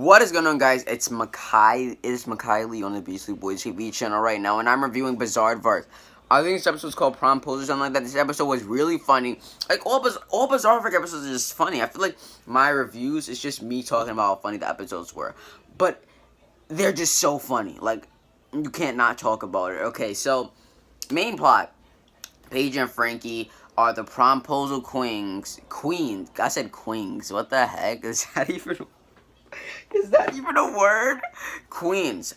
What is going on, guys? It's Makai on the Beastly Boys TV channel right now, and I'm reviewing Bizaardvark. I think this episode's called Promposal or something like that. This episode was really funny. Like, all Bizaardvark episodes are just funny. I feel like my reviews is just me talking about how funny the episodes were. But they're just so funny. Like, you can't not talk about it. Okay, so, main plot. Paige and Frankie are the Promposal queens. I said queens. What the heck? Is that even a word? Queens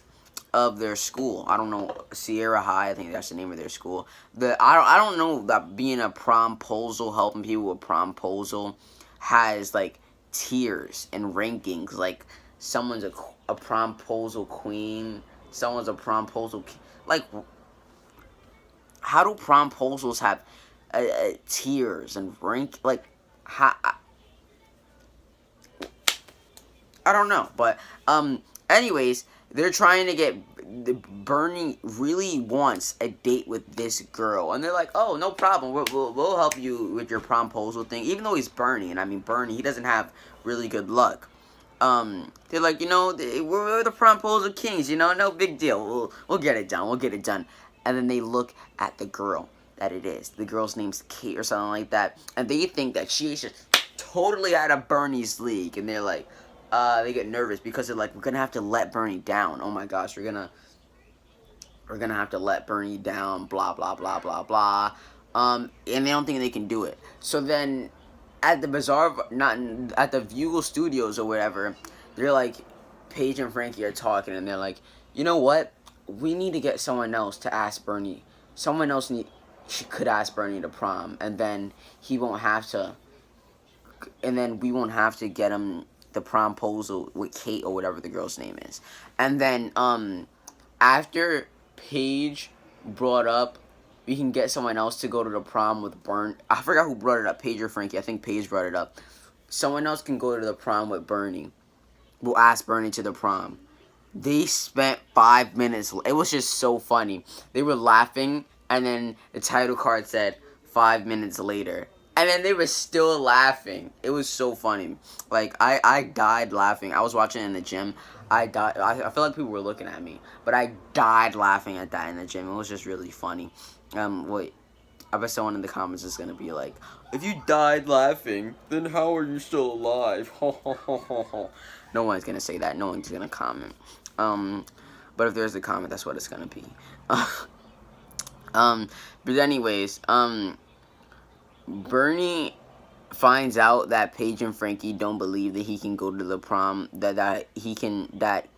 of their school. I don't know, Sierra High, I think that's the name of their school. I don't know that being a promposal, helping people with promposal, has like tiers and rankings. Like, someone's a promposal queen, someone's a promposal like, how do promposals have tiers and rank? Like, I don't know, but anyways, they're trying to get Bernie really wants a date with this girl, and they're like, "Oh, no problem, we'll help you with your promposal thing." Even though he's Bernie, and I mean Bernie, he doesn't have really good luck. They're like, we're the promposal kings, no big deal. We'll get it done. And then they look at the girl that it is. The girl's name's Kate or something like that, and they think that she's just totally out of Bernie's league, and they're like. They get nervous because they're like, we're gonna have to let Bernie down. Oh my gosh, we're gonna have to let Bernie down. Blah blah blah blah blah. And they don't think they can do it. So then, at the not at the Bugle Studios or whatever, they're like, Paige and Frankie are talking, and they're like, you know what? We need to get someone else to ask Bernie. Someone else could ask Bernie to prom, and then he won't have to. And then we won't have to get him the promposal with Kate or whatever the girl's name is. And then after Paige brought up we can get someone else to go to the prom with Bernie. I forgot who brought it up, Paige or Frankie. I think Paige brought it up. Someone else can go to the prom with Bernie. We'll ask Bernie to the prom. They spent 5 minutes. It was just so funny. They were laughing, and then the title card said 5 minutes later. And then they were still laughing. It was so funny. Like, I died laughing. I was watching it in the gym. I died. I feel like people were looking at me. But I died laughing at that in the gym. It was just really funny. Wait. I bet someone in the comments is going to be like, if you died laughing, then how are you still alive? No one's going to say that. No one's going to comment. But if there's a comment, that's what it's going to be. But anyways, Bernie finds out that Paige and Frankie don't believe that he can go to the prom, that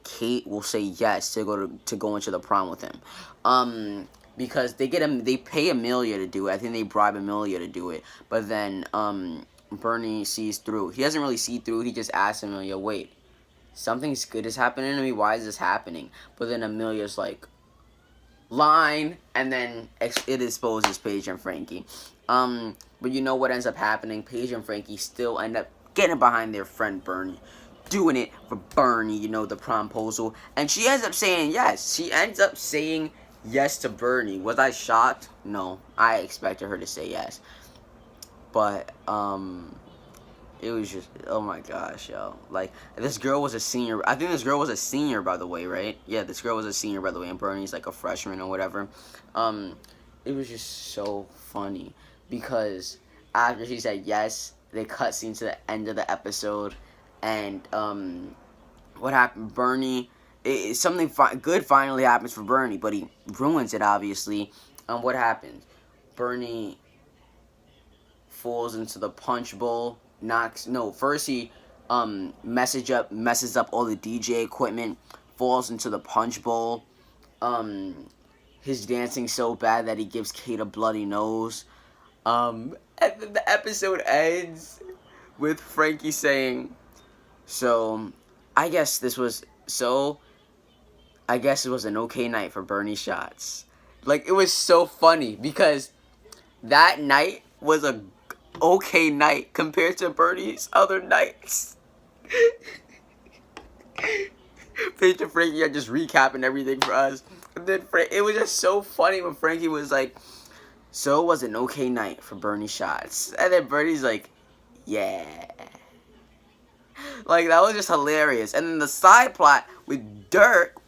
Kate will say yes to go into the prom with him. Because they pay Amelia to do it. I think they bribe Amelia to do it. But then Bernie sees through. He doesn't really see through. He just asks Amelia, "Wait, something's good is happening to me. Why is this happening?" But then Amelia's like, line, and then it exposes Paige and Frankie. But you know what ends up happening? Paige and Frankie still end up getting behind their friend Bernie, doing it for Bernie, the promposal, and she ends up saying yes. She ends up saying yes to Bernie. Was I shocked? No, I expected her to say yes, but it was just, oh my gosh, yo. Like, this girl was a senior. I think this girl was a senior, by the way, right? Yeah, this girl was a senior, by the way, and Bernie's like a freshman or whatever. It was just so funny because after she said yes, they cut scene to the end of the episode, and what happened? Bernie, something good finally happens for Bernie, but he ruins it, obviously. What happens? Bernie falls into the punch bowl. First he messes up all the DJ equipment, falls into the punch bowl. His dancing so bad that he gives Kate a bloody nose. And then the episode ends with Frankie saying, I guess it was an okay night for Bernie shots. Like, it was so funny because that night was a okay night compared to Bernie's other nights. Paige and Frankie are just recapping everything for us. And then it was just so funny when Frankie was like, so it was an okay night for Bernie shots. And then Bernie's like, yeah. Like, that was just hilarious. And then the side plot with Dirk,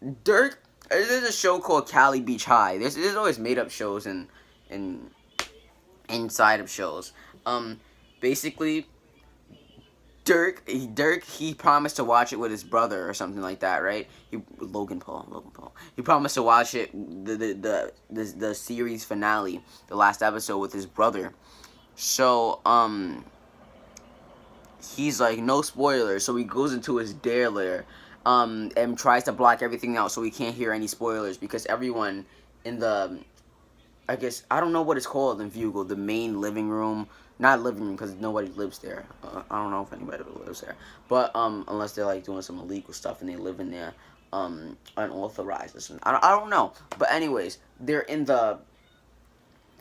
there's a show called Cali Beach High. There's always made up shows and inside of shows. Basically, Dirk, he promised to watch it with his brother or something like that, right? Logan Paul. He promised to watch it, the series finale, the last episode with his brother. So, he's like, no spoilers. So he goes into his dare lair, and tries to block everything out so he can't hear any spoilers, because everyone in the, I guess, I don't know what it's called in Vugal, the main living room, not living room because nobody lives there. I don't know if anybody lives there, but unless they're like doing some illegal stuff and they live in there unauthorized or something. I don't know, but anyways, they're in the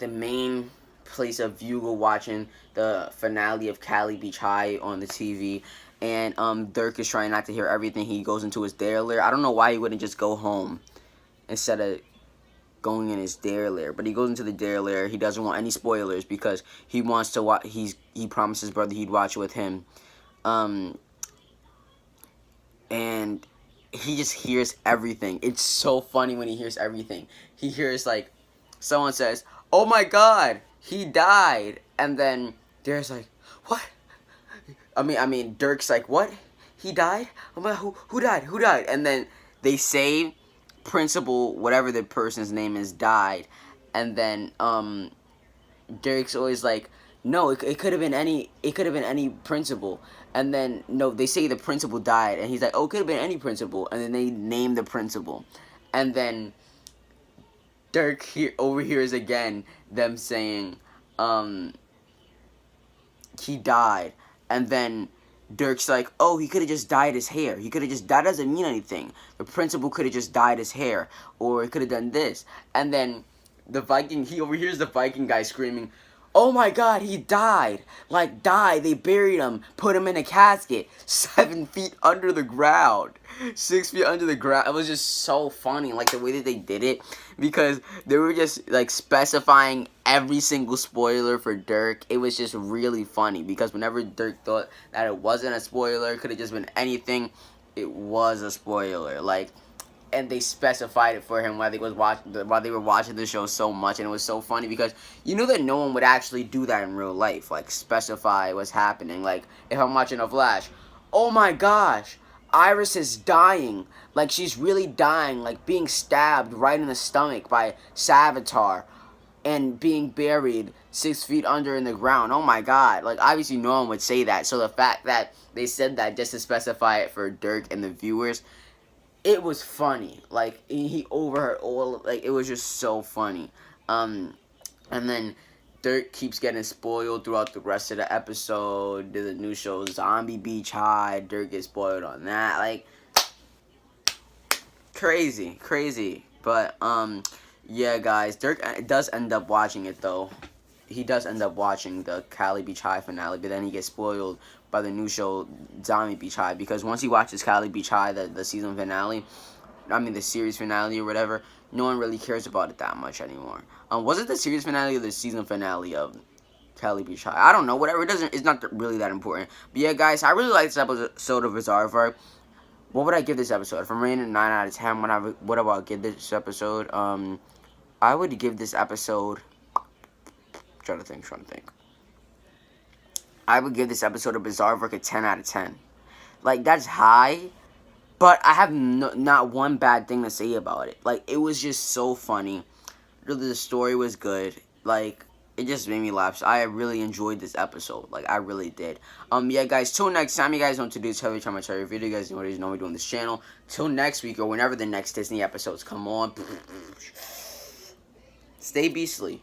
main place of Vugal watching the finale of Cali Beach High on the TV, and Dirk is trying not to hear everything. He goes into his dare lair. I don't know why he wouldn't just go home instead of going in his dare lair, but he goes into the dare lair. He doesn't want any spoilers because he wants to watch. He promised his brother he'd watch it with him, and he just hears everything. It's so funny when he hears everything. He hears, like, someone says, "Oh my God, he died," and then there's like, "What?" I mean, Dirk's like, "What? He died? Oh my, who died? Who died?" And then they say principal, whatever the person's name is, died, and then Dirk's always like, no, it could have been any principal, and then no, they say the principal died, and he's like, oh, it could have been any principal, and then they name the principal, and then Dirk overhears again them saying he died, and then Dirk's like, oh, he could have just dyed his hair. That doesn't mean anything. The principal could have just dyed his hair. Or he could have done this. And then he overhears the Viking guy screaming, oh my God, he died. Like, died. They buried him. Put him in a casket. 7 feet under the ground. 6 feet under the ground. It was just so funny, like, the way that they did it. Because they were just, like, specifying every single spoiler for Dirk. It was just really funny. Because whenever Dirk thought that it wasn't a spoiler, it could have just been anything, it was a spoiler. Like, and they specified it for him while they were watching the show so much, and it was so funny because you know that no one would actually do that in real life, like specify what's happening. Like, if I'm watching a Flash, oh my gosh, Iris is dying, like she's really dying, like being stabbed right in the stomach by Savitar and being buried 6 feet under in the ground. Oh my God, like obviously no one would say that. So the fact that they said that just to specify it for Dirk and the viewers, it was funny. Like, he overheard all, like, it was just so funny. And then Dirk keeps getting spoiled throughout the rest of the episode. The new show, Zombie Beach High, Dirk gets spoiled on that. Like, crazy. But, yeah, guys, Dirk does end up watching it, though. He does end up watching the Cali Beach High finale, but then he gets spoiled by the new show, Zombie Beach High, because once he watches Cali Beach High, the season finale, the series finale or whatever, no one really cares about it that much anymore. Was it the series finale or the season finale of Cali Beach High? I don't know, whatever, it's not really that important. But yeah, guys, I really like this episode of Bizaardvark. What would I give this episode? If I'm rating it 9 out of 10, what would I give this episode? I would give this episode, trying to think. I would give this episode of Bizaardvark a 10 out of 10. Like, that's high, but I have not one bad thing to say about it. Like, it was just so funny. Really, the story was good. Like, it just made me laugh. So I really enjoyed this episode. Like, I really did. Yeah, guys, till next time, you guys know what to do. Every time I tell you a video, you guys know what it is. Know we're doing this channel. Till next week, or whenever the next Disney episodes come on. Stay beastly.